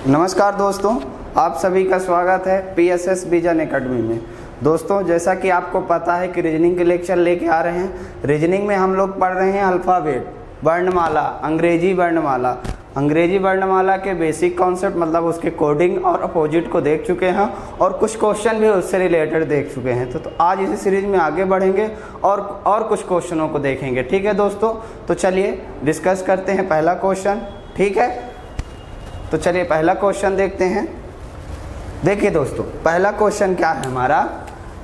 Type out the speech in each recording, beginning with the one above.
नमस्कार दोस्तों, आप सभी का स्वागत है PSS विजन एकेडमी में। दोस्तों, जैसा कि आपको पता है कि रीजनिंग के लेक्चर लेके आ रहे हैं। रीजनिंग में हम लोग पढ़ रहे हैं अल्फ़ाबेट, वर्णमाला, अंग्रेजी वर्णमाला। अंग्रेजी वर्णमाला के बेसिक कॉन्सेप्ट मतलब उसके कोडिंग और अपोजिट को देख चुके हैं और कुछ क्वेश्चन भी उससे रिलेटेड देख चुके हैं। तो आज इसी सीरीज में आगे बढ़ेंगे और कुछ क्वेश्चनों को देखेंगे। ठीक है दोस्तों, तो चलिए डिस्कस करते हैं पहला क्वेश्चन। ठीक है, तो चलिए पहला क्वेश्चन देखते हैं। देखिए दोस्तों, पहला क्वेश्चन क्या है हमारा,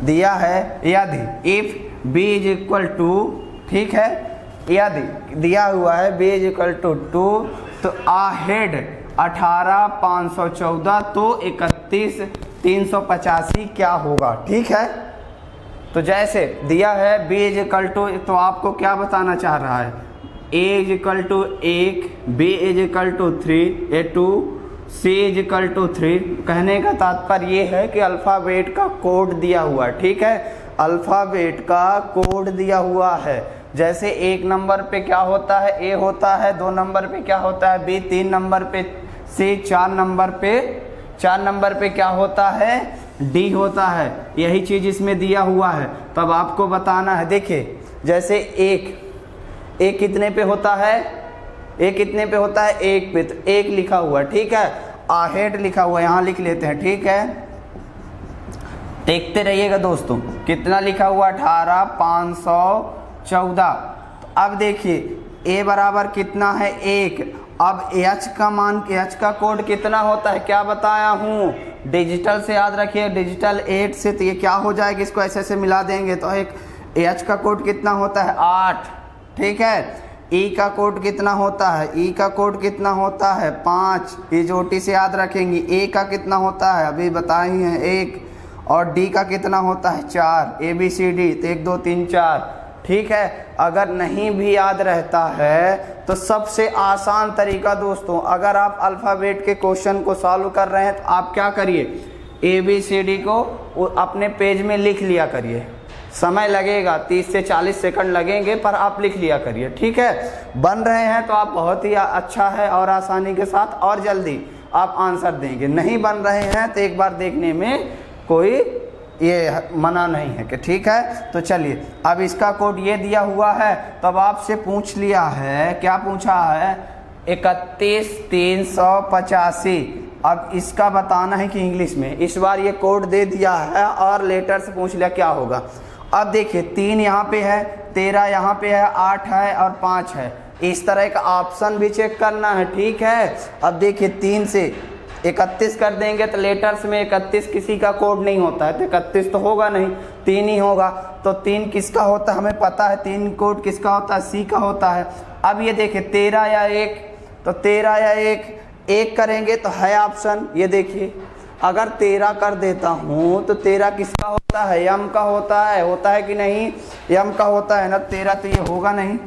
दिया है यदि if b is equal to, ठीक है, यदि दिया हुआ है b इज इक्वल टू 2 तो आहेड 18 514 तो 31 385 क्या होगा। ठीक है, तो जैसे दिया है b इज इक्वल टू, तो आपको क्या बताना चाह रहा है, a is equal to 1, b is equal to 3, a 2, c is equal to 3। कहने का तात्पर्य ये है कि अल्फ़ाबेट का कोड दिया हुआ है। ठीक है, अल्फ़ाबेट का कोड दिया हुआ है। जैसे 1 नंबर पे क्या होता है, a होता है, 2 नंबर पे क्या होता है, b, 3 नंबर पे c, 4 नंबर पे क्या होता है, d होता है। यही चीज़ इसमें दिया हुआ है, तब आपको बताना है। देखिए जैसे एक कितने पे होता है, एक कितने पे होता है, 1 पे, तो 1 लिखा हुआ है। ठीक है, आहेड लिखा हुआ है, यहाँ लिख लेते हैं। ठीक है, देखते रहिएगा दोस्तों, कितना लिखा हुआ, 18 514। तो अब देखिए a बराबर कितना है, 1। अब h का मान, h का कोड कितना होता है, क्या बताया हूँ, डिजिटल से याद रखिए, डिजिटल 8 से। तो ये क्या हो जाएगा, इसको ऐसे ऐसे मिला देंगे तो एक h का कोड कितना होता है, 8। ठीक है, E का कोड कितना होता है, E का कोड कितना होता है, 5। ये जोटी से याद रखेंगे। A का कितना होता है, अभी बताए हैं, 1। और D का कितना होता है, 4। ABCD तो 1 2 3 4। ठीक है, अगर नहीं भी याद रहता है तो सबसे आसान तरीका दोस्तों, अगर आप अल्फ़ाबेट के क्वेश्चन को सॉल्व कर रहे हैं तो आप क्या करिए, ABCD को अपने पेज में लिख लिया करिए। समय लगेगा, 30 से 40 सेकंड लगेंगे, पर आप लिख लिया करिए। ठीक है, बन रहे हैं तो आप बहुत ही अच्छा है और आसानी के साथ और जल्दी आप आंसर देंगे। नहीं बन रहे हैं तो एक बार देखने में कोई ये मना नहीं है कि ठीक है। तो चलिए, अब इसका कोड ये दिया हुआ है, तब आपसे पूछ लिया है, क्या पूछा है, 31 385। अब इसका बताना है कि इंग्लिश में, इस बार ये कोड दे दिया है और लेटर से पूछ लिया क्या होगा। अब देखिए 3 यहाँ पे है, 13 यहाँ पे है, 8 है और 5 है। इस तरह का ऑप्शन भी चेक करना है। ठीक है, अब देखिए 3 से 31 कर देंगे तो लेटर्स में 31 किसी का कोड नहीं होता है, तो 31 तो होगा नहीं, 3 ही होगा। तो 3 किसका होता है, हमें पता है 3 कोड किसका होता है, C का होता है। अब ये देखिए 13 या 1, तो 13 या 1 करेंगे तो है ऑप्शन, ये देखिए अगर 13 कर देता हूँ तो 13 किसका होता है, यम का होता है कि नहीं, यम का होता है ना 13, तो ये होगा नहीं।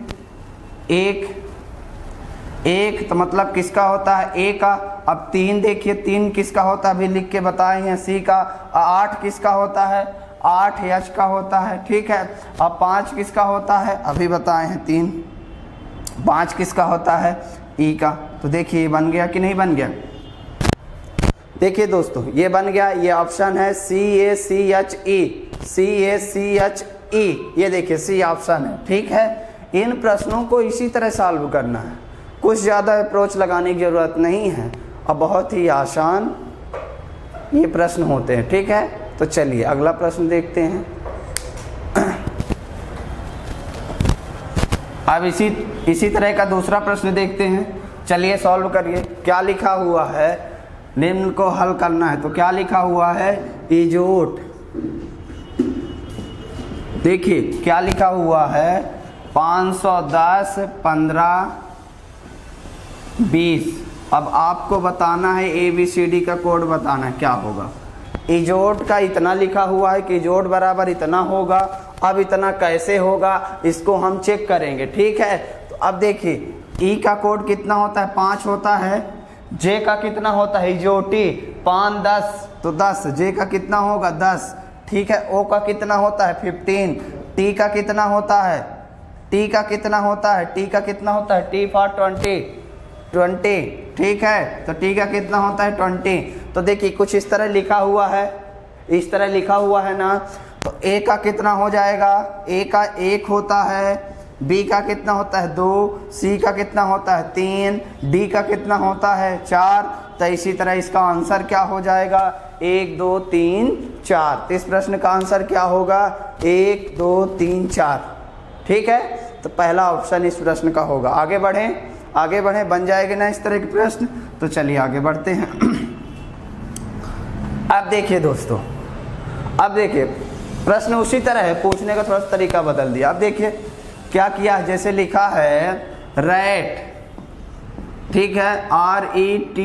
1 तो मतलब किसका होता है, A का। अब 3 देखिए, 3 किसका होता है, अभी लिख के बताए हैं, C का। 8 किसका होता है, 8 H का होता है। ठीक है, अब 5 किसका होता है, अभी बताए हैं 3। 5 किसका होता है, E का। तो देखिए बन गया कि नहीं बन गया। देखिए दोस्तों, ये बन गया, ये ऑप्शन है CACHE, CACHE। ये देखिए C ऑप्शन है। ठीक है, इन प्रश्नों को इसी तरह सॉल्व करना है, कुछ ज़्यादा अप्रोच लगाने की ज़रूरत नहीं है और बहुत ही आसान ये प्रश्न होते हैं। ठीक है, तो चलिए अगला प्रश्न देखते हैं। अब इसी तरह का दूसरा प्रश्न देखते हैं। चलिए सॉल्व करिए। क्या लिखा हुआ है, निम्न को हल करना है। तो क्या लिखा हुआ है, इजोट। देखिए क्या लिखा हुआ है, 510 15 20। अब आपको बताना है ABCD का कोड बताना है क्या होगा। इजोट का इतना लिखा हुआ है कि इजोट बराबर इतना होगा। अब इतना कैसे होगा, इसको हम चेक करेंगे। ठीक है, तो अब देखिए E का कोड कितना होता है, 5 होता है। J का कितना होता है, इजोटी 5 10, तो 10। J का कितना होगा, 10। ठीक है, O का कितना होता है, 15। T का कितना होता है, T का कितना होता है, T का कितना होता है, T फॉर 20। 20, ठीक है। तो टी का कितना होता है 20। तो देखिए कुछ इस तरह लिखा हुआ है, इस तरह लिखा हुआ है ना, तो ए का कितना हो जाएगा, ए का 1 होता है, बी का कितना होता है 2, सी का कितना होता है 3, डी का कितना होता है 4। तो इसी तरह इसका आंसर क्या हो जाएगा 1 2 3 4। तो इस प्रश्न का आंसर क्या होगा 1 2 3 4, ठीक है। तो पहला ऑप्शन इस प्रश्न का होगा। आगे बढ़ें, बन जाएगा ना इस तरह के प्रश्न। तो चलिए आगे बढ़ते हैं। अब देखिए दोस्तों, अब देखिए प्रश्न उसी तरह है, पूछने का थोड़ा सा तरीका बदल दिया। अब देखिए क्या किया है, जैसे लिखा है रैट, ठीक है, RAT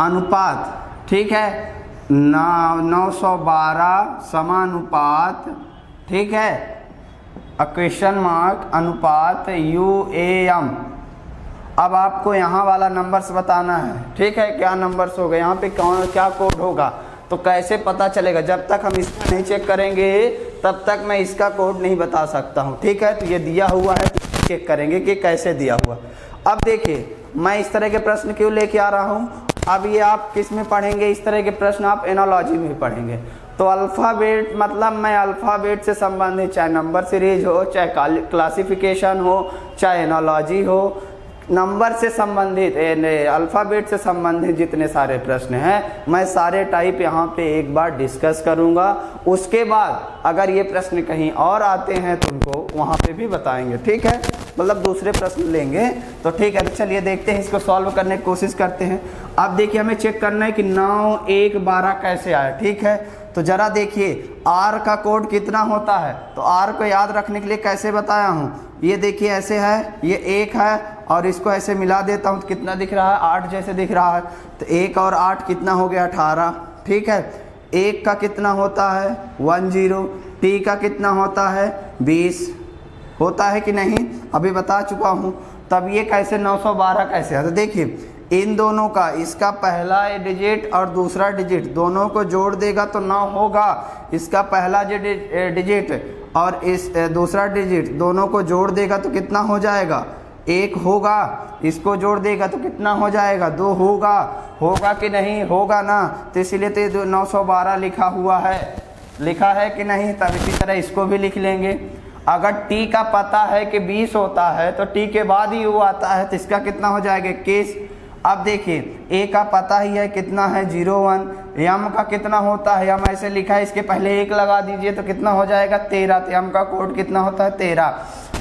अनुपात, ठीक है, 912 समानुपात, ठीक है, क्वेश्चन मार्क अनुपात UAM। अब आपको यहाँ वाला नंबर्स बताना है, ठीक है, क्या नंबर्स होगा यहाँ पे, कौन क्या कोड होगा। तो कैसे पता चलेगा, जब तक हम इसको नहीं चेक करेंगे तब तक मैं इसका कोड नहीं बता सकता हूँ, ठीक है। तो ये दिया हुआ है, तो चेक करेंगे कि कैसे दिया हुआ। अब देखिए मैं इस तरह के प्रश्न क्यों लेके आ रहा हूँ। अब ये आप किस में पढ़ेंगे, इस तरह के प्रश्न आप एनालॉजी में पढ़ेंगे। तो अल्फ़ाबेट मतलब मैं अल्फ़ाबेट से संबंधित, चाहे नंबर सीरीज हो, चाहे क्लासिफिकेशन हो, चाहे एनालॉजी हो, नंबर से संबंधित, अल्फ़ाबेट से संबंधित जितने सारे प्रश्न हैं, मैं सारे टाइप यहाँ पे एक बार डिस्कस करूँगा। उसके बाद अगर ये प्रश्न कहीं और आते हैं तो उनको वहाँ पे भी बताएंगे, ठीक है, मतलब दूसरे प्रश्न लेंगे। तो ठीक है, तो चलिए देखते हैं, इसको सॉल्व करने की कोशिश करते हैं। अब देखिए हमें चेक करना है कि 9 1 12 कैसे आया, ठीक है। तो ज़रा देखिए R का कोड कितना होता है, तो R को याद रखने के लिए कैसे बताया हूँ, ये देखिए ऐसे है, ये 1 है और इसको ऐसे मिला देता हूँ तो कितना दिख रहा है 8 जैसे दिख रहा है। तो 1 और 8 कितना हो गया 18, ठीक है। 1 का कितना होता है 10, T का कितना होता है 20 होता है कि नहीं, अभी बता चुका हूँ। तब ये कैसे 912 कैसे है, तो देखिए इन दोनों का, इसका पहला डिजिट और दूसरा डिजिट दोनों को जोड़ देगा तो 9 होगा। इसका पहला डिजिट और इस दूसरा डिजिट दोनों को जोड़ देगा तो कितना हो जाएगा 1 होगा। इसको जोड़ देगा तो कितना हो जाएगा 2 होगा कि नहीं, होगा ना। तो इसीलिए तो 912 लिखा हुआ है, लिखा है कि नहीं। तब इसी तरह इसको भी लिख लेंगे। अगर T का पता है कि 20 होता है तो T के बाद ही वो आता है, तो इसका कितना हो जाएगा 21। अब देखिए A का पता ही है कितना है 01, M का कितना होता है, M ऐसे लिखा है, इसके पहले 1 लगा दीजिए तो कितना हो जाएगा 13। तो M का कोड कितना होता है 13।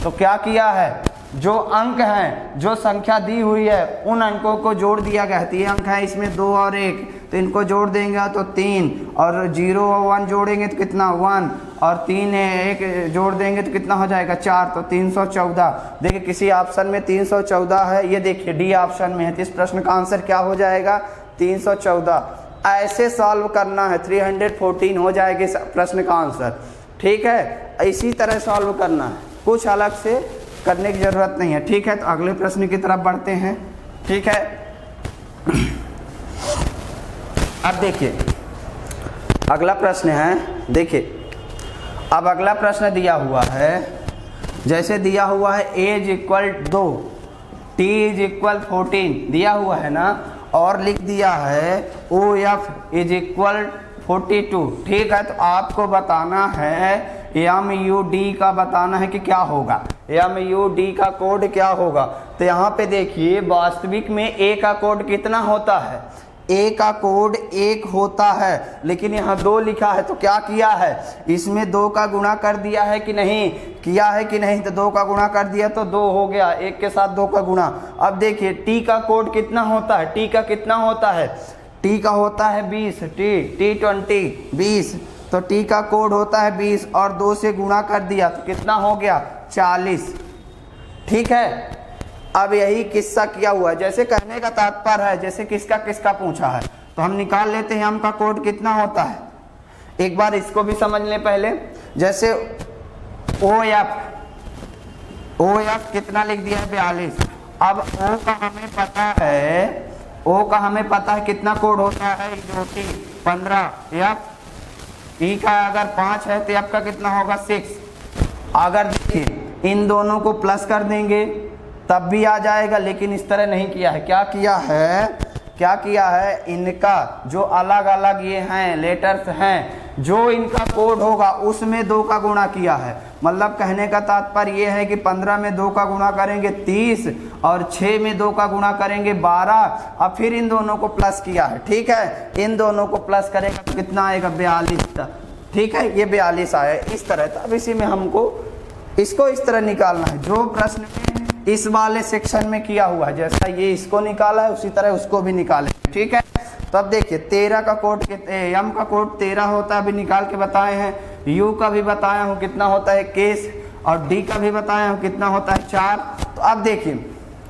तो क्या किया है, जो अंक हैं, जो संख्या दी हुई है उन अंकों को जोड़ दिया गया है। तो ये अंक है, इसमें 2 और 1, तो इनको जोड़ देंगे तो 3, और 0 और 1 जोड़ेंगे तो कितना 1, और 3 1 जोड़ देंगे तो कितना हो जाएगा 4, तो 314। देखिए किसी ऑप्शन में 314 है, ये देखिए डी ऑप्शन में है। तो इस प्रश्न का आंसर क्या हो जाएगा 314। ऐसे सॉल्व करना है, 314 हो जाएगा इस प्रश्न का आंसर, ठीक है। इसी तरह सॉल्व करना है, कुछ अलग से करने की ज़रूरत नहीं है, ठीक है। तो अगले प्रश्न की तरफ बढ़ते हैं, ठीक है। अब देखिए अगला प्रश्न है, देखिए अब अगला प्रश्न दिया हुआ है, जैसे दिया हुआ है एज इक्वल 2, टी इज इक्वल 14 दिया हुआ है ना, और लिख दिया है OF इज इक्वल 42, ठीक है। तो आपको बताना है MUD का बताना है कि क्या होगा, MUD का कोड क्या होगा। तो यहाँ पे देखिए वास्तविक में A का कोड कितना होता है, A का कोड 1 होता है, लेकिन यहाँ 2 लिखा है। तो क्या किया है, इसमें 2 का गुणा कर दिया है कि नहीं, किया है कि नहीं। तो 2 का गुणा कर दिया तो 2 हो गया, 1 के साथ 2 का गुणा। अब देखिए T का कोड कितना होता है, T का कितना होता है, T का होता है 20, T20 20। तो T का कोड होता है 20 और 2 से गुणा कर दिया तो कितना हो गया 40, ठीक है। अब यही किस्सा किया हुआ है, जैसे कहने का तात्पर्य है जैसे किसका किसका पूछा है। तो हम निकाल लेते हैं M का कोड कितना होता है, एक बार इसको भी समझ लें पहले। जैसे OF कितना लिख दिया है 42। अब O का हमें पता है, O का हमें पता है कितना कोड होता है 15। F E का अगर 5 है तो F का कितना होगा 6। अगर देखिए इन दोनों को प्लस कर देंगे तब भी आ जाएगा, लेकिन इस तरह नहीं किया है। क्या किया है, इनका जो अलग अलग ये हैं लेटर्स हैं, जो इनका कोड होगा उसमें 2 का गुणा किया है। मतलब कहने का तात्पर्य ये है कि 15 में 2 का गुणा करेंगे 30 और 6 में 2 का गुणा करेंगे 12, अब फिर इन दोनों को प्लस किया है। ठीक है, इन दोनों को प्लस करेगा तो कितना आएगा, 42। ठीक है, ये 42 आया इस तरह। तो अब इसी में हमको इसको इस तरह निकालना है, जो प्रश्न में इस वाले सेक्शन में किया हुआ है, जैसा ये इसको निकाला है उसी तरह उसको भी निकाले। ठीक है, तो अब देखिए 13 का कोड, एम का कोड 13 होता है, अभी निकाल के बताए हैं। यू का भी बताया हूँ कितना होता है केस, और डी का भी बताया हूँ कितना होता है 4। तो अब देखिए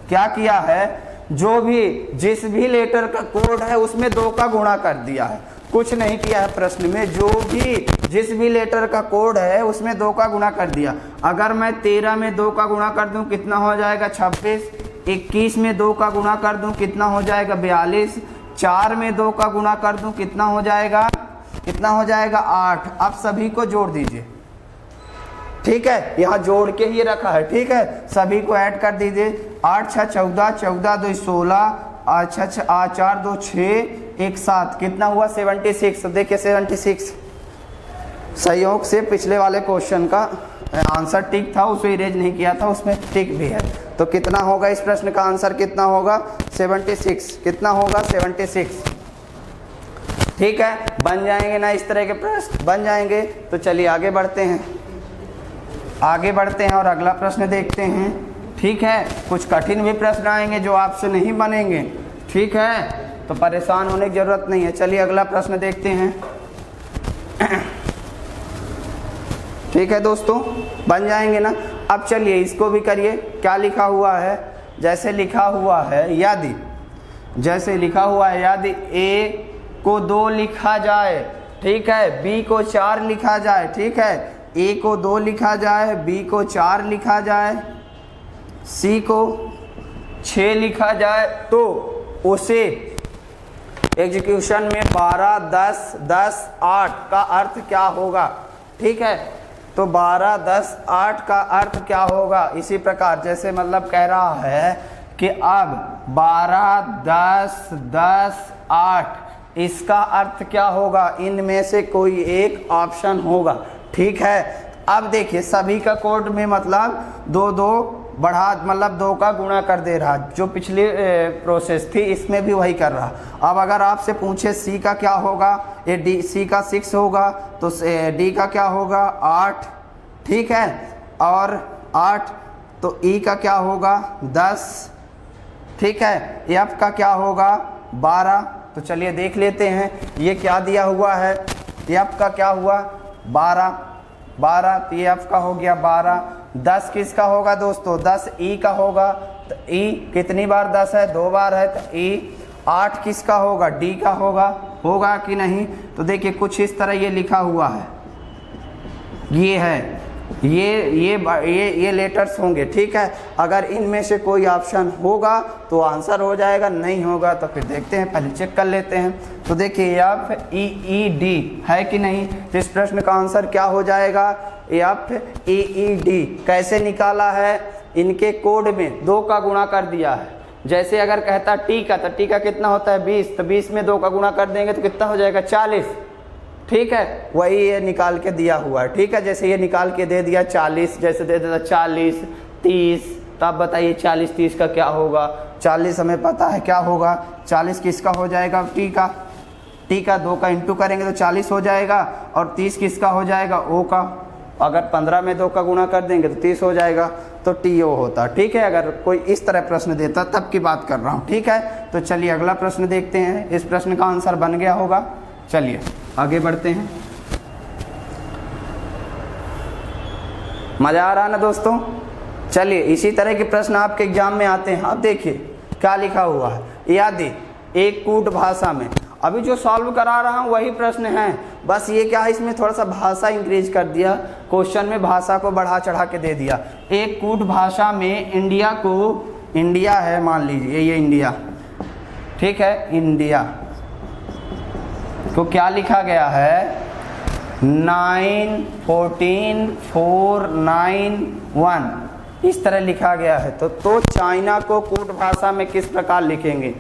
क्या किया है, जो भी जिस भी लेटर का कोड है उसमें 2 का गुणा कर दिया है, कुछ नहीं किया है प्रश्न में। जो भी जिस भी लेटर का कोड है उसमें 2 का गुणा कर दिया। अगर मैं 13 में 2 का गुणा कर दूं कितना हो जाएगा 26, 21 में 2 का गुणा कर दूं कितना हो जाएगा 42, 4 में 2 का गुणा कर दूं कितना हो जाएगा 8। अब सभी को जोड़ दीजिए। ठीक है, यहाँ जोड़ के ही रखा है। ठीक है, सभी को ऐड कर दीजिए। 8 6 14, 14 2 16, 4 2 6, 1 7, कितना हुआ 76। तो देखिए 76 संयोग से पिछले वाले क्वेश्चन का आंसर टिक था, उसे इरेज नहीं किया था, उसमें टिक भी है। तो कितना होगा इस प्रश्न का आंसर, कितना होगा 76। कितना होगा 76। ठीक है, बन जाएंगे ना इस तरह के प्रश्न, बन जाएंगे। तो चलिए आगे बढ़ते हैं और अगला प्रश्न देखते हैं। ठीक है, कुछ कठिन भी प्रश्न आएंगे जो आपसे नहीं बनेंगे। ठीक है, तो परेशान होने की जरूरत नहीं है। चलिए अगला प्रश्न देखते हैं। ठीक है दोस्तों, बन जाएंगे ना। अब चलिए इसको भी करिए। क्या लिखा हुआ है, जैसे लिखा हुआ है यदि ए को 2 लिखा जाए, ठीक है, बी को 4 लिखा जाए। ठीक है, ए को 2 लिखा जाए, बी को 4 लिखा जाए, सी को 6 लिखा जाए, तो उसे एग्जीक्यूशन में 12 10 10 8 का अर्थ क्या होगा। ठीक है, तो 12 10 8 का अर्थ क्या होगा, इसी प्रकार जैसे मतलब कह रहा है कि अब 12 10 10 8 इसका अर्थ क्या होगा, इनमें से कोई एक ऑप्शन होगा। ठीक है, अब देखिए सभी का कोड में मतलब 2 2 बढ़ा, मतलब 2 का गुणा कर दे रहा, जो पिछली प्रोसेस थी इसमें भी वही कर रहा। अब अगर आपसे पूछे सी का क्या होगा, ये डी, सी का 6 होगा, तो डी का क्या होगा 8। ठीक है, और 8, तो ई का क्या होगा 10। ठीक है, एफ का क्या होगा 12। तो चलिए देख लेते हैं ये क्या दिया हुआ है। एफ का क्या हुआ 12, तो ये एफ का हो गया 12। 10 किसका होगा दोस्तों, 10 ई का होगा। तो ई कितनी बार 10 है, 2 बार है, तो ई। 8 किसका होगा, डी का होगा कि नहीं। तो देखिए कुछ इस तरह ये लिखा हुआ है, ये है, ये लेटर्स होंगे। ठीक है, अगर इनमें से कोई ऑप्शन होगा तो आंसर हो जाएगा, नहीं होगा तो फिर देखते हैं, पहले चेक कर लेते हैं। तो देखिए एफ ई ई डी है कि नहीं, तो इस प्रश्न का आंसर क्या हो जाएगा, एफ ई ई डी। कैसे निकाला है, इनके कोड में 2 का गुणा कर दिया है। जैसे अगर कहता टी का, तो टी का कितना होता है 20, तो 20 में 2 का गुणा कर देंगे तो कितना हो जाएगा 40। ठीक है, वही ये निकाल के दिया हुआ है। ठीक है, जैसे ये निकाल के दे दिया 40, जैसे दे देता 40 30, तो आप बताइए 40 30 का क्या होगा। 40 हमें पता है क्या होगा, 40 किसका हो जाएगा, टी का 2 का इंटू करेंगे तो 40 हो जाएगा, और 30 किसका हो जाएगा, ओ का। अगर 15 में 2 का गुणा कर देंगे तो 30 हो जाएगा, तो टी ओ होता। ठीक है, अगर कोई इस तरह प्रश्न देता तब की बात कर रहा हूँ। ठीक है, तो चलिए अगला प्रश्न देखते हैं। इस प्रश्न का आंसर बन गया होगा। चलिए आगे बढ़ते हैं। मजा आ रहा है ना दोस्तों। चलिए इसी तरह के प्रश्न आपके एग्जाम में आते हैं। अब देखिए क्या लिखा हुआ है, यदि एक कूट भाषा में, अभी जो सॉल्व करा रहा हूँ वही प्रश्न है, बस ये क्या है इसमें थोड़ा सा भाषा इंक्रीज कर दिया, क्वेश्चन में भाषा को बढ़ा चढ़ा के दे दिया। एक कूट भाषा में इंडिया को, इंडिया है मान लीजिए, ये इंडिया, ठीक है, इंडिया को क्या लिखा गया है 9 14 4 9 1। इस तरह लिखा गया है। तो चाइना को कूट भाषा में किस प्रकार लिखेंगे?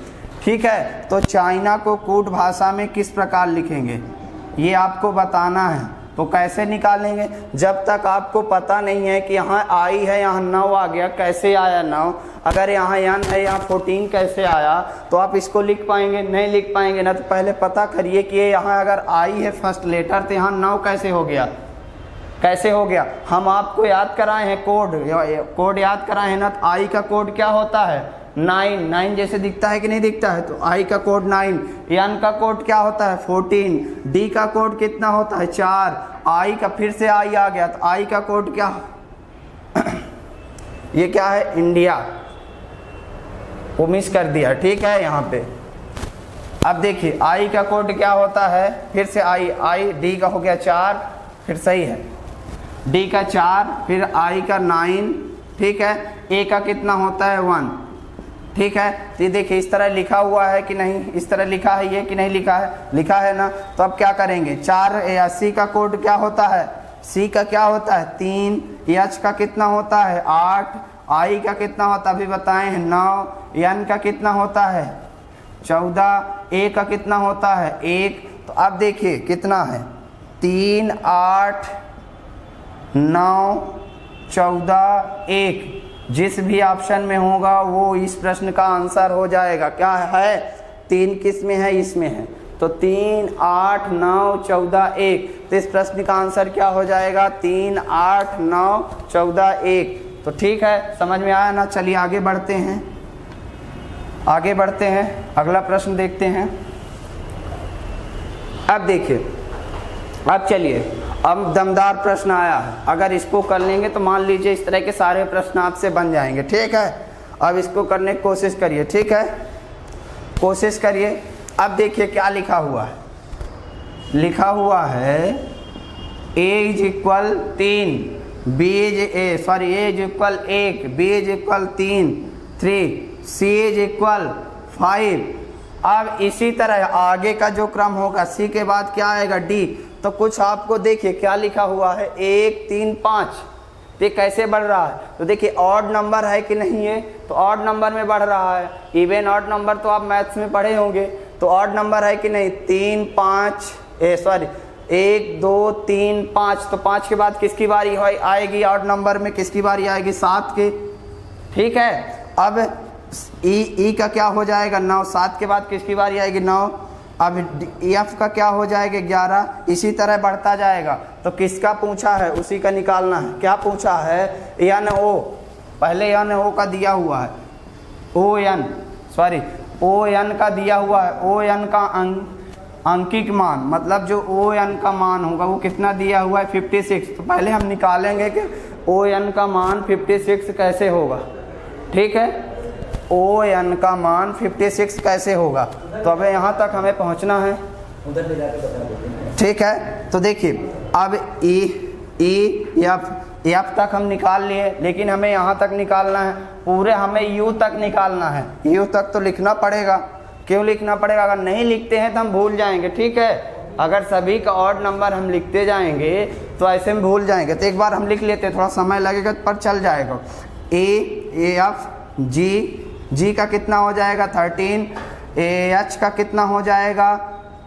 ठीक है, तो चाइना को कूट भाषा में किस प्रकार लिखेंगे ये आपको बताना है। तो कैसे निकालेंगे? जब तक आपको पता नहीं है कि यहाँ आई है, यहाँ 9 आ गया, कैसे आया 9, अगर यहाँ n है, यहाँ 14 कैसे आया, तो आप इसको लिख पाएंगे? नहीं लिख पाएंगे ना। तो पहले पता करिए कि यहाँ अगर आई है फर्स्ट लेटर, तो यहाँ 9 कैसे हो गया? कैसे हो गया? हम आपको याद कराए हैं कोड याद कराए हैं ना। तो आई का कोड क्या होता है? 9 जैसे दिखता है कि नहीं दिखता है? तो आई का कोड 9, एन का कोड क्या होता है? 14, डी का कोड कितना होता है? 4, आई का फिर से आई आ गया, तो आई का कोड क्या ये क्या है? इंडिया, वो मिस कर दिया, ठीक है यहाँ पे। अब देखिए आई का कोड क्या होता है? फिर से आई डी का हो गया 4, फिर सही है, डी का 4, फिर आई का 9, ठीक है, ए का कितना होता है? 1, ठीक है। तो ये देखिए इस तरह लिखा हुआ है कि नहीं? इस तरह लिखा है ये कि नहीं लिखा है? लिखा है ना। तो अब क्या करेंगे? 4 सी का कोड क्या होता है? सी का क्या होता है? 3, एच का कितना होता है? 8, आई का कितना होता है? अभी बताए हैं 9, एन का कितना होता है? 14, ए का कितना होता है? 1। तो अब देखिए कितना है? 3, 8, 9, 14, 1। जिस भी ऑप्शन में होगा वो इस प्रश्न का आंसर हो जाएगा। क्या है? 3 किस में है? इसमें है। तो 3, 8, 9, 14, 1। तो इस प्रश्न का आंसर क्या हो जाएगा? 3, 8, 9, 14, 1। तो ठीक है, समझ में आया ना। चलिए आगे बढ़ते हैं, आगे बढ़ते हैं, अगला प्रश्न देखते हैं। अब देखिए, अब चलिए, अब दमदार प्रश्न आया है। अगर इसको कर लेंगे तो मान लीजिए इस तरह के सारे प्रश्न आपसे बन जाएंगे, ठीक है। अब इसको करने की कोशिश करिए, ठीक है, कोशिश करिए। अब देखिए क्या लिखा हुआ है? लिखा हुआ है a is equal 3, b is a is equal 1, b is equal 3, c is equal 5। अब इसी तरह आगे का जो क्रम होगा, c के बाद क्या आएगा? d। तो कुछ आपको देखिए क्या लिखा हुआ है? 1, 3, 5। ये कैसे बढ़ रहा है? तो देखिए ऑड नंबर है कि नहीं है? तो ऑड नंबर में बढ़ रहा है। इवन ऑड नंबर तो आप मैथ्स में पढ़े होंगे। तो ऑड नंबर है कि नहीं? 3, 5 1, 2, 3, 5। तो 5 के बाद किसकी बारी आएगी? ऑड नंबर में किसकी बारी आएगी? 7 की, ठीक है। अब ई का क्या हो जाएगा? 9। 7 के बाद किसकी बारी आएगी? 9। अब एफ का क्या हो जाएगा? 11। इसी तरह बढ़ता जाएगा। तो किसका पूछा है उसी का निकालना है। क्या पूछा है? एन ओ, पहले एन ओ का दिया हुआ है, ओ एन का दिया हुआ है। ओ एन का अंकिक मान, मतलब जो ओ एन का मान होगा वो कितना दिया हुआ है? 56। तो पहले हम निकालेंगे कि ओ एन का मान 56 कैसे होगा, ठीक है। ओ एन का मान 56 कैसे होगा? तो अब यहाँ तक हमें पहुँचना है, उधर ले जाकर बता देते हैं, ठीक है। तो देखिए अब एफ तक हम निकाल लिए, लेकिन हमें यहाँ तक निकालना है, पूरे हमें यू तक निकालना है। यू तक तो लिखना पड़ेगा। क्यों लिखना पड़ेगा? अगर नहीं लिखते हैं तो हम भूल जाएंगे, ठीक है। अगर सभी का ऑड नंबर हम लिखते जाएंगे तो ऐसे में भूल जाएंगे। तो एक बार हम लिख लेते हैं, थोड़ा समय लगेगा पर चल जाएगा। एफ जी का कितना हो जाएगा? 13। एच का कितना हो जाएगा?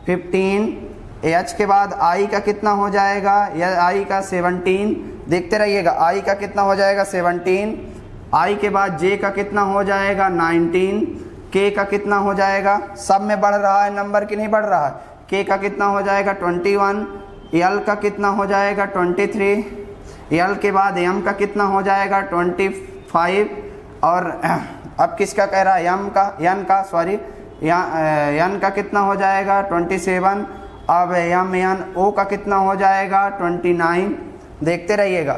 15। एच के बाद आई का कितना हो जाएगा? या आई का 17। देखते रहिएगा, आई का कितना हो जाएगा? 17। आई के बाद जे का कितना हो जाएगा? 19। के का कितना हो जाएगा? सब में बढ़ रहा है नंबर कि नहीं बढ़ रहा है? के का कितना हो जाएगा? 21। एल का कितना हो जाएगा? 23। एल के बाद एम का कितना हो जाएगा? 25। और अब किसका कह रहा है? एन का कितना हो जाएगा? 27। अब एन ओ का कितना हो जाएगा? 29। देखते रहिएगा।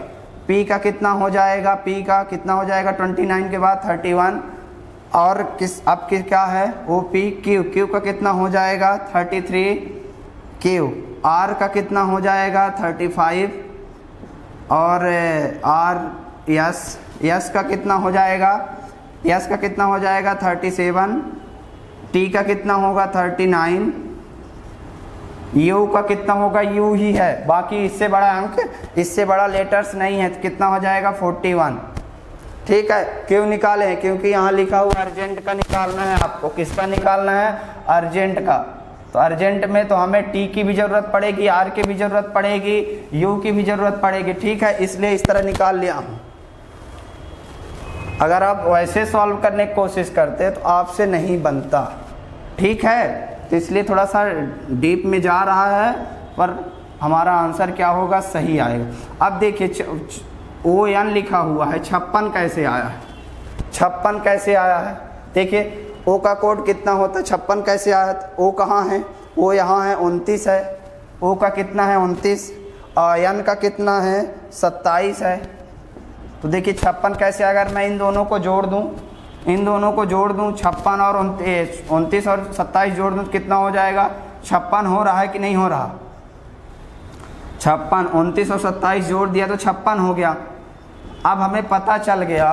पी का कितना हो जाएगा? पी का कितना हो जाएगा? 29 के बाद 31। और अब क्या है? O P. क्यू का कितना हो जाएगा? 33। क्यू आर का कितना हो जाएगा? 35। और आर यस का कितना हो जाएगा? यस का कितना हो जाएगा? 37। टी का कितना होगा? 39। यू का कितना होगा? यू ही है, बाकी इससे बड़ा अंक, इससे बड़ा लेटर्स नहीं है। तो कितना हो जाएगा? 41। ठीक है। क्यों निकाले हैं? क्योंकि यहाँ लिखा हुआ अर्जेंट का निकालना है आपको। किसका निकालना है? अर्जेंट का। तो अर्जेंट में तो हमें टी की भी जरूरत पड़ेगी, आर की भी जरूरत पड़ेगी, यू की भी जरूरत पड़ेगी। ठीक है, इसलिए इस तरह निकाल लिया हूँ। अगर आप वैसे सॉल्व करने की कोशिश करते तो आपसे नहीं बनता। ठीक है, तो इसलिए थोड़ा सा डीप में जा रहा है, पर हमारा आंसर क्या होगा? सही आएगा। अब देखिए ON लिखा हुआ है, 56 कैसे आया है? 56 कैसे आया है? देखिए O का कोड कितना होता है? 56 कैसे आया है? O कहाँ है? O यहाँ है, 29 है। O का कितना है? 29। N का कितना है? 27 है। तो देखिए 56 कैसे, अगर मैं इन दोनों को जोड़ दूं, 56 और 29 और 27 जोड़ दूं तो कितना हो जाएगा? 56 हो रहा है कि नहीं हो रहा? 56, 29 और 27 जोड़ दिया तो 56 हो गया। अब हमें पता चल गया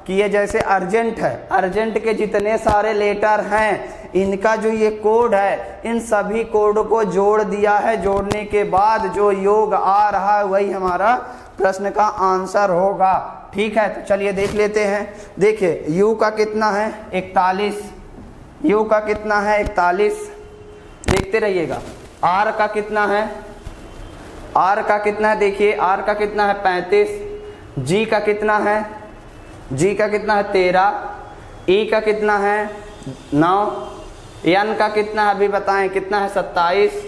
कि ये जैसे अर्जेंट है, अर्जेंट के जितने सारे लेटर हैं इनका जो ये कोड है, इन सभी कोड को जोड़ दिया है। जोड़ने के बाद जो योग आ रहा है वही हमारा प्रश्न का आंसर होगा। ठीक है, तो चलिए देख लेते हैं। देखिए यू का कितना है? 41। यू का कितना है? 41। देखते रहिएगा। आर का कितना है? आर का कितना है? देखिए आर का कितना है? 35। जी का कितना है? जी का कितना है? 13। ई का कितना है? 9। एन का कितना है? अभी बताएं कितना है? 27।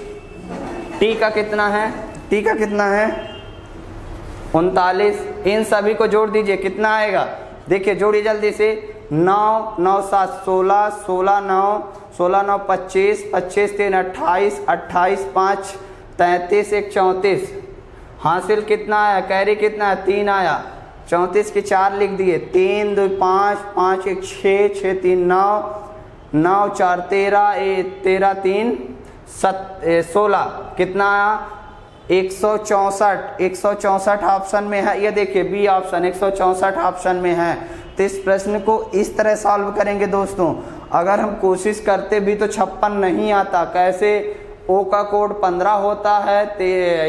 टी का कितना है? टी का कितना है? 39। इन सभी को जोड़ दीजिए, कितना आएगा? देखिए जोड़िए जल्दी से। 9 9 7 16, 16 9 16 9 25, 25 3 28, 28 5 33, 1 34। हासिल कितना आया? कैरी कितना है? 3 आया। 34 की 4 लिख दिए। 3 2 5 5 1 6 6 3 9 9 4 13 13 3 16। कितना आया? 164। 164 ऑप्शन में है। ये देखिए बी ऑप्शन 164 ऑप्शन में है। तो इस प्रश्न को इस तरह सॉल्व करेंगे दोस्तों। अगर हम कोशिश करते भी तो 56 नहीं आता। कैसे? ओ का कोड 15 होता है,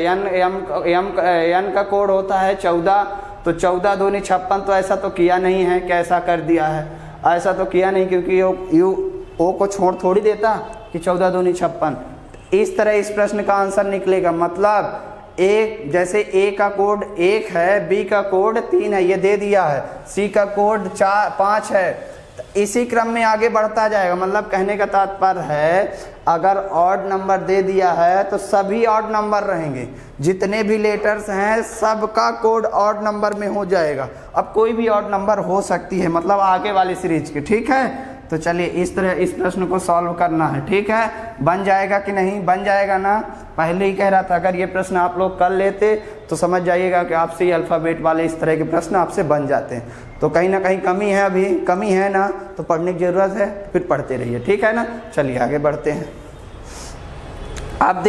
एन का कोड होता है 14। तो 14 दूनी 56। तो ऐसा तो किया नहीं है, कैसा कर दिया है? ऐसा तो किया नहीं, क्योंकि यू ओ को छोड़ थोड़ी देता कि 14 दूनी 56। इस तरह इस प्रश्न का आंसर निकलेगा। मतलब एक, जैसे ए का कोड 1 है, बी का कोड 3 है, ये दे दिया है। सी का कोड 5 है। इसी क्रम में आगे बढ़ता जाएगा। मतलब कहने का तात्पर्य है अगर ऑड नंबर दे दिया है तो सभी ऑड नंबर रहेंगे। जितने भी लेटर्स हैं सबका कोड ऑड नंबर में हो जाएगा। अब कोई भी ऑड नंबर हो सकती है, मतलब आगे वाली सीरीज के। ठीक है, तो चलिए इस तरह इस प्रश्न को सॉल्व करना है। ठीक है, बन जाएगा कि नहीं? बन जाएगा ना? पहले ही कह रहा था अगर ये प्रश्न आप लोग कर लेते तो समझ जाइएगा कि आपसे ये अल्फ़ाबेट वाले इस तरह के प्रश्न आपसे बन जाते हैं। तो कहीं ना कहीं कमी है, अभी कमी है ना, तो पढ़ने की ज़रूरत है, फिर पढ़ते रहिए। ठीक है ना? चलिए आगे बढ़ते हैं। अब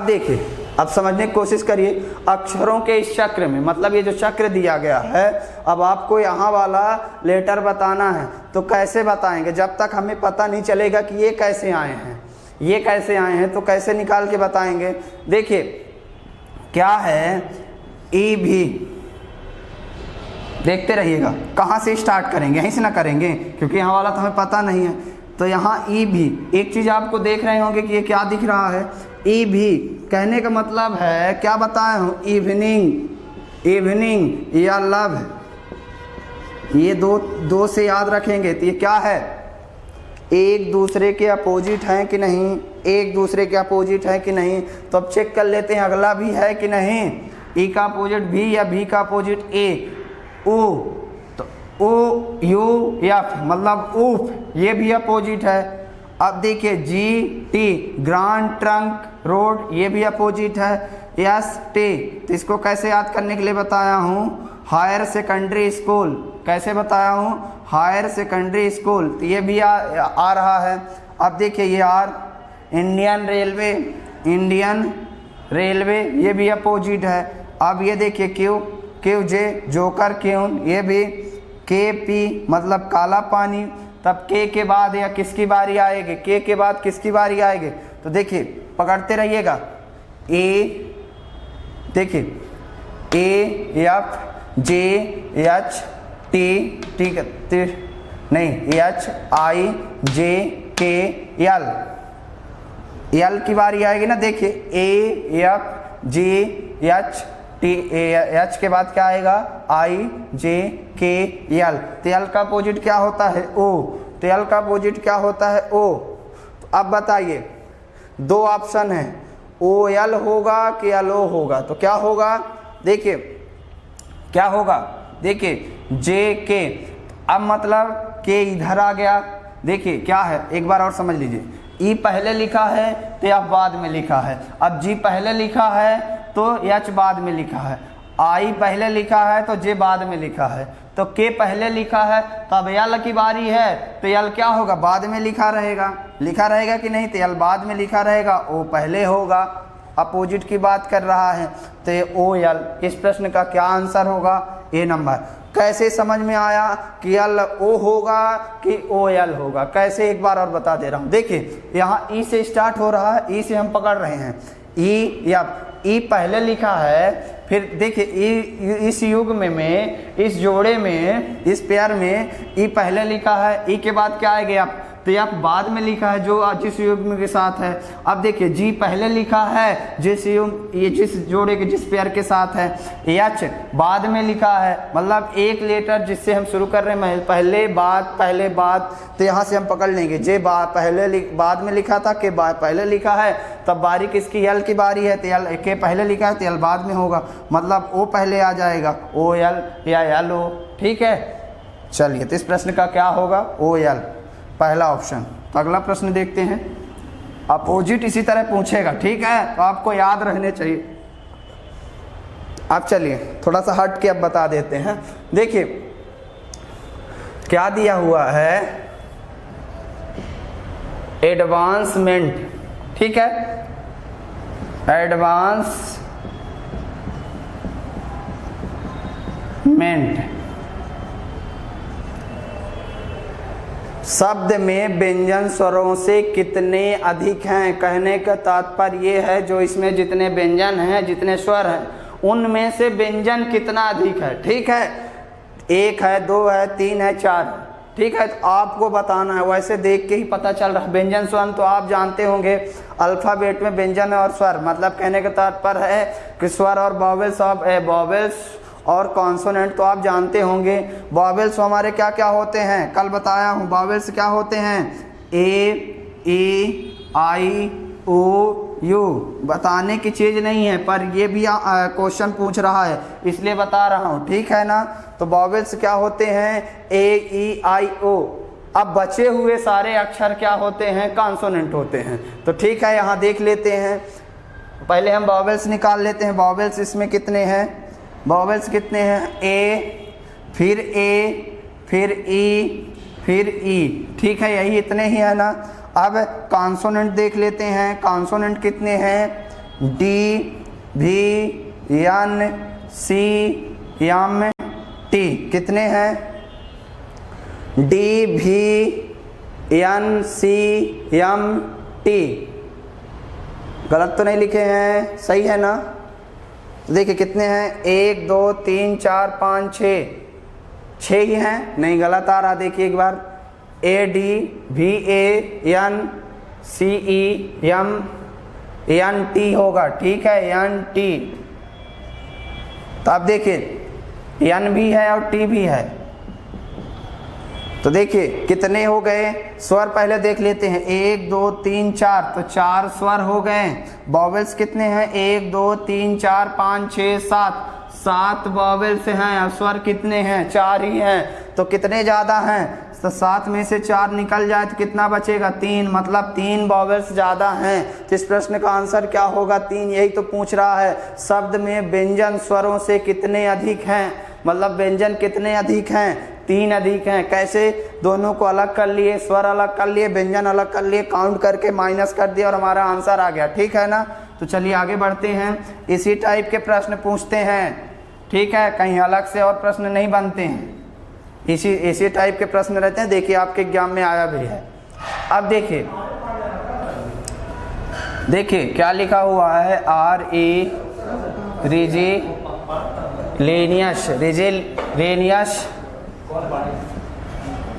देखिए अब समझने की कोशिश करिए। अक्षरों के इस चक्र में, मतलब ये जो चक्र दिया गया है, अब आपको यहाँ वाला लेटर बताना है। तो कैसे बताएंगे? जब तक हमें पता नहीं चलेगा कि ये कैसे आए हैं, ये कैसे आए हैं, तो कैसे निकाल के बताएंगे? देखिए क्या है? ई भी। देखते रहिएगा। कहाँ से स्टार्ट करेंगे? यहीं से ना करेंगे, क्योंकि यहाँ वाला तो हमें पता नहीं है। तो यहाँ ई भी, एक चीज़ आपको देख रहे होंगे कि ये क्या दिख रहा है? ई भी कहने का मतलब है क्या बताया हूँ? इवनिंग, इवनिंग या लव। ये दो से याद रखेंगे। तो ये क्या है? एक दूसरे के अपोजिट हैं कि नहीं? एक दूसरे के अपोजिट है कि नहीं? तो अब चेक कर लेते हैं अगला भी है कि नहीं। ई का अपोजिट भी या भी का अपोजिट ए। ओ, तो ओ यू एफ मतलब ऊफ, ये भी अपोजिट है। अब देखिए G T, grand trunk road, ये भी अपोजिट है। एस टी, तो इसको कैसे याद करने के लिए बताया हूँ? Higher secondary school. कैसे बताया हूँ? Higher secondary school. तो ये भी आ रहा है। अब देखिए ये R, Indian railway, Indian railway, ये भी अपोजिट है। अब ये देखिए Q, Q J, joker queen, ये भी। के पी मतलब काला पानी। तब के बाद या किसकी बारी आएगी? के बाद किसकी बारी आएगी? तो देखिए पकड़ते रहिएगा। ए, देखिए A F J H T, ठीक है, नहीं एच आई जे के एल, एल की बारी आएगी ना। देखिए A F J H T, H के बाद क्या आएगा आई जे के एल। तो एल का अपोजिट क्या होता है ओ, तो एल का अपोजिट क्या होता है ओ। तो अब बताइए दो ऑप्शन है, ओ एल होगा कि एल ओ होगा। तो क्या होगा, देखिए क्या होगा, देखिए जे के, अब मतलब के इधर आ गया। देखिए क्या है, एक बार और समझ लीजिए, ई पहले लिखा है तो एफ बाद में लिखा है, अब जी पहले लिखा है तो एच बाद में लिखा है, आई पहले लिखा है तो जे बाद में लिखा है, तो के पहले लिखा है तो अब एल की बारी है तो एल क्या होगा, बाद में लिखा रहेगा, लिखा रहेगा कि नहीं, तो एल बाद में लिखा रहेगा, ओ पहले होगा, अपोजिट की बात कर रहा है तो ओ एल। इस प्रश्न का क्या आंसर होगा, ए नंबर। कैसे समझ में आया कि एल ओ होगा कि ओ एल होगा, कैसे एक बार और बता दे रहा हूँ। देखिए यहाँ ई से स्टार्ट हो रहा है, ई से हम पकड़ रहे हैं, ई या ई पहले लिखा है, फिर देखिए ई इस युग्म में, इस जोड़े में, इस पेयर में ई पहले लिखा है, ई के बाद क्या आएगा, तो एफ बाद में लिखा है जो जिस युग्म के साथ है। अब देखिए जी पहले लिखा है जिस युग्म, ये जिस जोड़े के जिस पेयर के साथ है, एच बाद में लिखा है, मतलब एक लेटर जिससे हम शुरू कर रहे हैं पहले बाद, तो यहाँ से हम पकड़ लेंगे जे पहले बाद में लिखा था, के पहले लिखा है, तब बारी किसकी, एल की बारी है, तो एल के पहले लिखा है तो एल बाद में होगा, मतलब ओ पहले आ जाएगा, ओ एल या एल ओ। ठीक है, चलिए तो इस प्रश्न का क्या होगा, ओ एल, पहला ऑप्शन। तो अगला प्रश्न देखते हैं, अपोजिट इसी तरह पूछेगा, ठीक है, तो आपको याद रहने चाहिए। अब चलिए थोड़ा सा हट के अब बता देते हैं। देखिए क्या दिया हुआ है, एडवांसमेंट, ठीक है, एडवांसमेंट शब्द में व्यंजन स्वरों से कितने अधिक हैं। कहने का तात्पर्य ये है जो इसमें जितने व्यंजन हैं, जितने स्वर हैं, उनमें से व्यंजन कितना अधिक है। ठीक है, एक है, दो है, तीन है, चार है, ठीक है, तो आपको बताना है। वैसे देख के ही पता चल रहा है। व्यंजन स्वर तो आप जानते होंगे, अल्फ़ाबेट में व्यंजन और स्वर, मतलब कहने का तात्पर्य है कि स्वर और वॉवेल्स, वॉवेल्स और कॉन्सोनेंट तो आप जानते होंगे। वॉवेल्स हमारे क्या क्या होते हैं, कल बताया हूँ। वॉवेल्स क्या होते हैं, ए, ई, आई, ओ, यू। बताने की चीज़ नहीं है, पर ये भी क्वेश्चन पूछ रहा है इसलिए बता रहा हूँ, ठीक है ना। तो वॉवेल्स क्या होते हैं, ए, ई, आई, ओ। अब बचे हुए सारे अक्षर क्या होते हैं, कॉन्सोनेंट होते हैं। तो ठीक है, यहाँ देख लेते हैं, पहले हम वॉवेल्स निकाल लेते हैं। वॉवेल्स इसमें कितने हैं, वॉवेल्स कितने हैं, ए, फिर ए, फिर ई, फिर ई, ठीक है, यही इतने ही है ना। अब कॉन्सोनेंट देख लेते हैं, कॉन्सोनेंट कितने हैं, डी, भी, एन, सी, एम, टी। कितने हैं, डी, भी, एन, सी, एम, टी। गलत तो नहीं लिखे हैं, सही है ना। तो देखिए कितने हैं, 1 2 3 4 5 6, 6 ही हैं, नहीं गलत आ रहा। देखिए एक बार, ए, डी, भी, ए, एन, सी, ई, एम, एन, टी होगा, ठीक है, एन, टी। तो अब देखिए एन भी है और टी भी है। तो देखिए कितने हो गए, स्वर पहले देख लेते हैं, 1 2 3 4, तो 4 स्वर हो गए। वॉवेल्स कितने हैं, 1 2 3 4 5 6 7, 7 वॉवेल्स हैं। और स्वर कितने हैं, 4 ही हैं। तो कितने ज़्यादा हैं, तो 7 में से 4 निकल जाए तो कितना बचेगा, 3, मतलब 3 वॉवेल्स ज़्यादा हैं। तो इस प्रश्न का आंसर क्या होगा, 3। यही तो पूछ रहा है, शब्द में व्यंजन स्वरों से कितने अधिक हैं, मतलब व्यंजन कितने अधिक हैं, 3 अधिक हैं। कैसे, दोनों को अलग कर लिए, स्वर अलग कर लिए, व्यंजन अलग कर लिए, काउंट करके माइनस कर दिया और हमारा आंसर आ गया, ठीक है ना। तो चलिए आगे बढ़ते हैं, इसी टाइप के प्रश्न पूछते हैं, ठीक है, कहीं अलग से और प्रश्न नहीं बनते हैं, इसी टाइप के प्रश्न रहते हैं। देखिए आपके एग्जाम में आया भी है। अब देखिए क्या लिखा हुआ है, RE, रिजी, रेनियस, रेनियस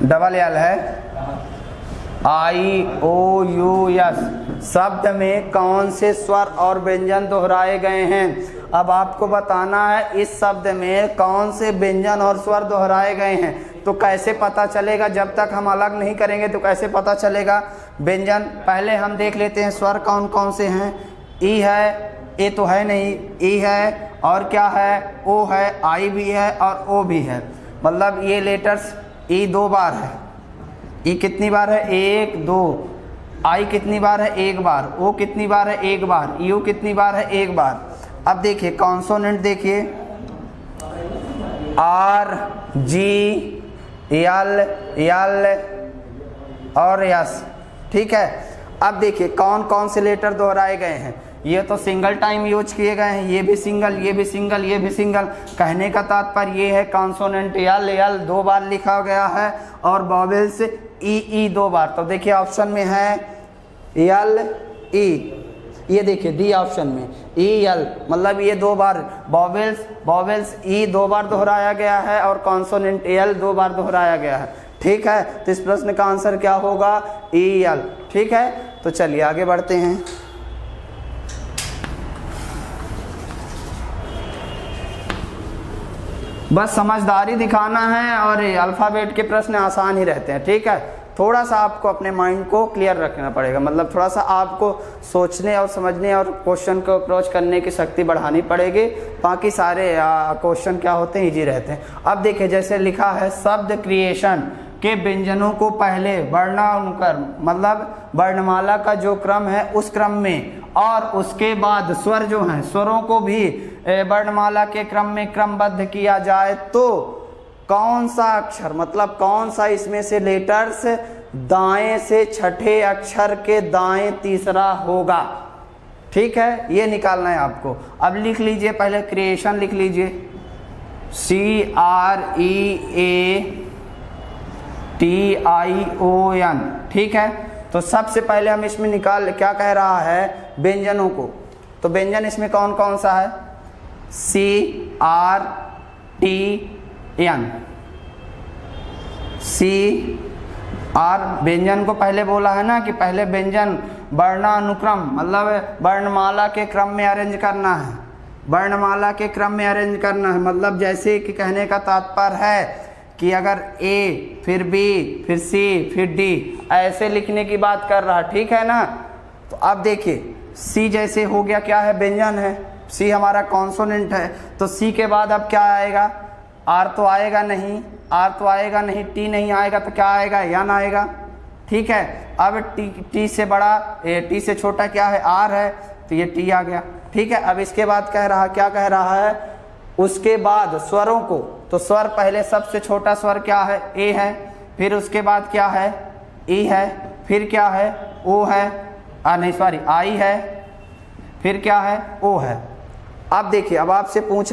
डबल एल है, IOUS शब्द में कौन से स्वर और व्यंजन दोहराए गए हैं। अब आपको बताना है इस शब्द में कौन से व्यंजन और स्वर दोहराए गए हैं। तो कैसे पता चलेगा, जब तक हम अलग नहीं करेंगे तो कैसे पता चलेगा व्यंजन। पहले हम देख लेते हैं स्वर कौन कौन से हैं। ई है, ए तो है नहीं, ई है और क्या है, ओ है, आई भी है और ओ भी है। मतलब ये लेटर्स ई 2 बार है, ई कितनी बार है, 1 2, आई कितनी बार है, 1 बार, ओ कितनी बार है, 1 बार, यू कितनी बार है, 1 बार। अब देखिए कॉन्सोनेंट देखिए, R G L और यस, ठीक है। अब देखिए कौन कौन से लेटर दोहराए गए हैं। ये तो सिंगल टाइम यूज किए गए हैं, ये भी सिंगल, ये भी सिंगल, ये भी सिंगल। कहने का तात्पर्य ये है कॉन्सोनेंट एल 2 बार लिखा गया है और वॉवेल्स ई 2 बार। तो देखिए ऑप्शन में है एल ई, ये देखिए डी ऑप्शन में ई एल, मतलब ये 2 बार वॉवेल्स ई 2 बार दोहराया गया है और कॉन्सोनेंट एल 2 बार दोहराया गया है। ठीक है, तो इस प्रश्न का आंसर क्या होगा, ई एल। ठीक है, तो चलिए आगे बढ़ते हैं। बस समझदारी दिखाना है और अल्फ़ाबेट के प्रश्न आसान ही रहते हैं। ठीक है, थोड़ा सा आपको अपने माइंड को क्लियर रखना पड़ेगा, मतलब थोड़ा सा आपको सोचने और समझने और क्वेश्चन को अप्रोच करने की शक्ति बढ़ानी पड़ेगी। बाकी सारे क्वेश्चन क्या होते हैं, इजी रहते हैं। अब देखिए जैसे लिखा है शब्द क्रिएशन के व्यंजनों को पहले वर्णानुक्रम, मतलब वर्णमाला का जो क्रम है उस क्रम में, और उसके बाद स्वर जो हैं स्वरों को भी वर्णमाला के क्रम में क्रमबद्ध किया जाए तो कौन सा अक्षर, मतलब कौन सा इसमें से लेटर्स दाएं से छठे अक्षर के दाएं तीसरा होगा। ठीक है, ये निकालना है आपको। अब लिख लीजिए, पहले क्रिएशन लिख लीजिए, CREATION। ठीक है, तो सबसे पहले हम इसमें निकाल, क्या कह रहा है, व्यंजनों को। तो व्यंजन इसमें कौन कौन सा है, CRTN, CR व्यंजन को पहले बोला है ना कि पहले व्यंजन वर्णानुक्रम, मतलब वर्णमाला के क्रम में अरेंज करना है, वर्णमाला के क्रम में अरेंज करना है। मतलब जैसे कि कहने का तात्पर्य है कि अगर A फिर B फिर C फिर D ऐसे लिखने की बात कर रहा है। ठीक है ना, तो अब देखिए C जैसे हो गया, क्या है, व्यंजन है, C हमारा कॉन्सोनेंट है, तो C के बाद अब क्या आएगा, R तो आएगा नहीं, R तो आएगा नहीं, T नहीं आएगा, तो क्या आएगा, यन आएगा। ठीक है, अब T से बड़ा, T से छोटा क्या है, R है, तो ये T आ गया। ठीक है, अब इसके बाद कह रहा, क्या कह रहा है, उसके बाद स्वरों को, तो स्वर पहले सबसे छोटा स्वर क्या है, A है, फिर उसके बाद क्या है, E है, फिर क्या है, O है, नहीं सॉरी I है, फिर क्या है, O है। अब देखिए, अब आपसे पूछ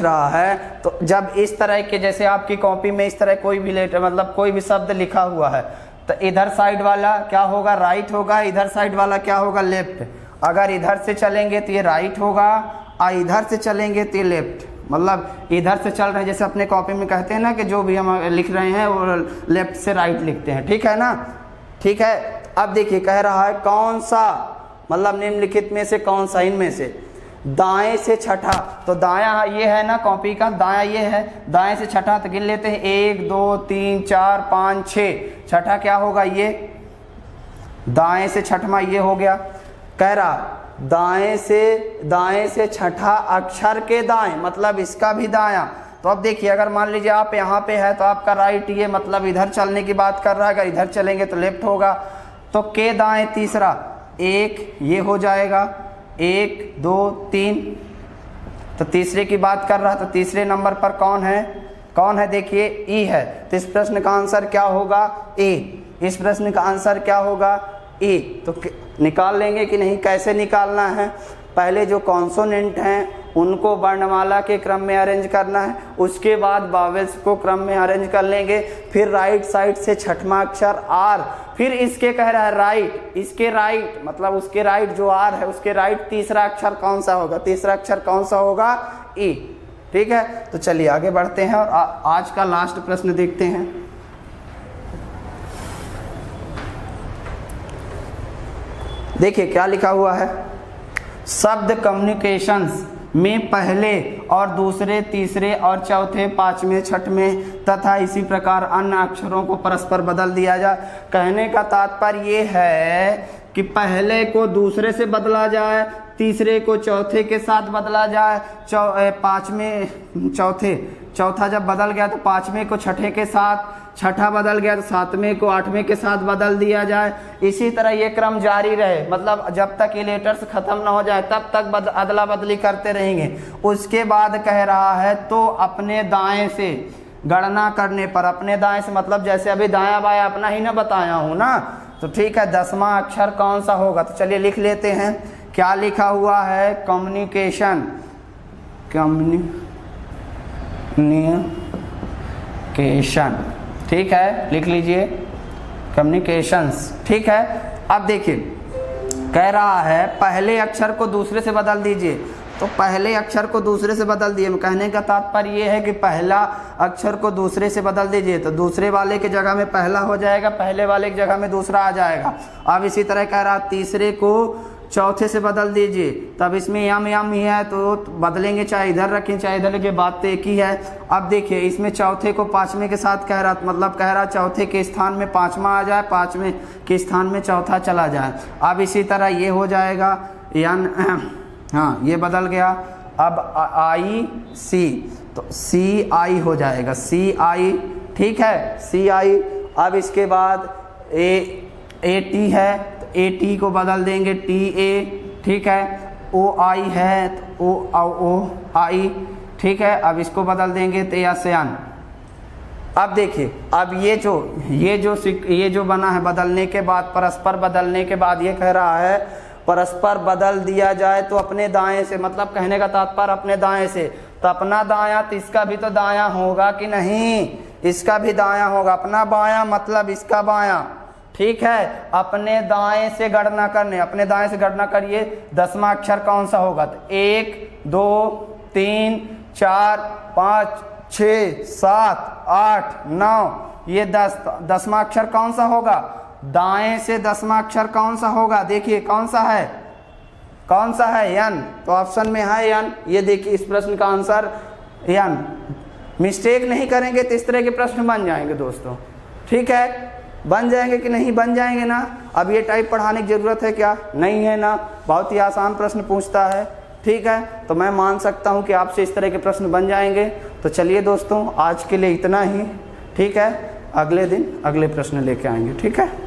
रहा है, तो जब इस तरह के, जैसे आपकी कॉपी में इस तरह कोई भी लेटर, मतलब कोई भी शब्द लिखा हुआ है, तो इधर साइड वाला क्या होगा, राइट होगा, इधर साइड वाला क्या होगा, लेफ्ट। अगर इधर से चलेंगे तो ये राइट होगा और इधर से चलेंगे तो ये लेफ्ट। मतलब इधर से चल रहे हैं, जैसे अपने कॉपी में कहते हैं ना कि जो भी हम लिख रहे हैं वो लेफ्ट से राइट लिखते हैं। ठीक है ना, ठीक है। अब देखिए कह रहा है कौन सा, मतलब निम्नलिखित में से कौन सा, इनमें से दाएं से छठा, तो दायां ये है ना कॉपी का, दायां ये है, दाएं से छठा तो गिन लेते हैं, 1 2 3 4 5 6, छठा क्या होगा, ये दाएं से छठवां ये हो गया। कह रहा दाएं से छठा अक्षर के दाएं, मतलब इसका भी दायां। तो अब देखिए, अगर मान लीजिए आप यहाँ पे है तो आपका राइट, ये मतलब इधर चलने की बात कर रहा है, अगर इधर चलेंगे तो लेफ्ट होगा। तो के दाएं तीसरा, 1 ये हो जाएगा, 1 2 3, तो तीसरे की बात कर रहा है, तो तीसरे नंबर पर कौन है, देखिए ई है। तो इस प्रश्न का आंसर क्या होगा, ए। इस प्रश्न का आंसर क्या होगा, ए। तो निकाल लेंगे कि नहीं, कैसे निकालना है, पहले जो कॉन्सोनेंट हैं उनको वर्णमाला के क्रम में अरेंज करना है, उसके बाद वावेल्स को क्रम में अरेंज कर लेंगे, फिर राइट साइड से छठवां अक्षर आर, फिर इसके कह रहा है राइट, इसके राइट मतलब उसके राइट जो आर है उसके राइट तीसरा अक्षर कौन सा होगा, तीसरा अक्षर कौन सा होगा, ई। ठीक है, तो चलिए आगे बढ़ते हैं और आज का लास्ट प्रश्न देखते हैं। देखिए क्या लिखा हुआ है, शब्द कम्युनिकेशंस में पहले और दूसरे, तीसरे और चौथे, पांचवें, छठवें तथा इसी प्रकार अन्य अक्षरों को परस्पर बदल दिया जाए। कहने का तात्पर्य ये है कि पहले को दूसरे से बदला जाए, तीसरे को चौथे के साथ बदला जाए, पांचवें चौथा जब बदल गया तो पांचवें को छठे के साथ, छठा बदल गया तो सातवें को आठवें के साथ बदल दिया जाए। इसी तरह ये क्रम जारी रहे, मतलब जब तक ये लेटर्स खत्म ना हो जाए तब तक अदला बदली करते रहेंगे। उसके बाद कह रहा है तो अपने दाएं से गणना करने पर, अपने दाएं से मतलब जैसे अभी दायां बायां अपना ही ना बताया हूं ना, तो ठीक है 10वां अक्षर कौन सा होगा, तो चलिए लिख लेते हैं। क्या लिखा हुआ है, कम्युनिकेशन, ठीक है, लिख लीजिए कम्युनिकेशंस। ठीक है, अब देखिए कह रहा है पहले अक्षर को दूसरे से बदल दीजिए, तो पहले अक्षर को दूसरे से बदल दिए। कहने का तात्पर्य ये है कि पहला अक्षर को दूसरे से बदल दीजिए, तो दूसरे वाले की जगह में पहला हो जाएगा, पहले वाले की जगह में दूसरा आ जाएगा। अब इसी तरह कह रहा तीसरे को चौथे से बदल दीजिए, तब इसमें यम ही है तो बदलेंगे, चाहे इधर रखें चाहे इधर रखें, बात तो एक ही है। अब देखिए इसमें चौथे को पांचवें के साथ कह रहा, मतलब कह रहा चौथे के स्थान में पांचवा आ जाए, पांचवें के स्थान में चौथा चला जाए। अब इसी तरह ये हो जाएगा यन, हाँ ये बदल गया। अब आई सी, तो सी आई हो जाएगा, सी आई। ठीक है, सी आई। अब इसके बाद ए टी है, ए टी को बदल देंगे टी ए। ठीक है, ओ आई है तो ओ आई। ठीक है, अब इसको बदल देंगे तो यान। अब देखिए, अब ये जो बना है बदलने के बाद, परस्पर बदलने के बाद ये कह रहा है परस्पर बदल दिया जाए तो अपने दाएं से, मतलब कहने का तात्पर्य अपने दाएं से, तो अपना दायां तो इसका भी तो दायां होगा कि नहीं, इसका भी दायां होगा। अपना बायां मतलब इसका बायां। ठीक है, अपने दाएं से गणना करने, अपने दाएं से गणना करिए 10वां अक्षर कौन सा होगा, तो 1 2 3 4 5 6 7 8 9 ये 10वां अक्षर कौन सा होगा, दाएं से 10वां अक्षर कौन सा होगा, देखिए कौन सा है, कौन सा है, यन। तो ऑप्शन में है यन। ये देखिए इस प्रश्न का आंसर यन। मिस्टेक नहीं करेंगे तो इस तरह के प्रश्न बन जाएंगे दोस्तों। ठीक है, बन जाएंगे कि नहीं बन जाएंगे ना। अब ये टाइप पढ़ाने की ज़रूरत है क्या, नहीं है ना, बहुत ही आसान प्रश्न पूछता है। ठीक है, तो मैं मान सकता हूँ कि आपसे इस तरह के प्रश्न बन जाएंगे। तो चलिए दोस्तों आज के लिए इतना ही। ठीक है, अगले दिन अगले प्रश्न लेके आएंगे। ठीक है।